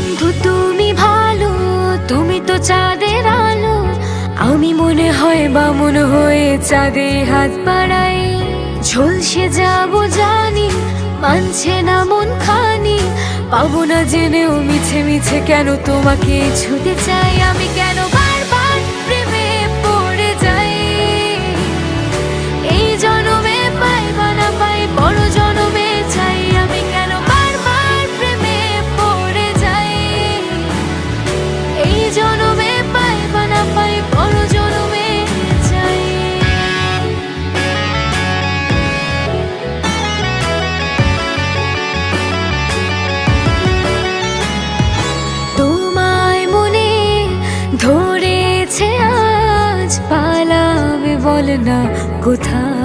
বন্ধু তুমি ভালো, তুমি তো চাঁদের আলো। আমি মনে হয় বামুন হয়ে চাঁদে হাত বাড়াই। ঝলসে যাব জানি, মানছে না মন খানি। পাবো না জেনেও মিছে মিছে কেন তোমাকে ছুতে চাই। আমি কেন বারবার প্রেমে পড়ে যাই। এই জনমে পাই বা না পাই, বড় জনমে চাই। আমি কেন বারবার প্রেমে পড়ে যাই। এই জনমে পাই বা না পাই, বড় জনমে চাই। তোমায় মনে ধরেছে আজ, পালাবে বল না কোথায়।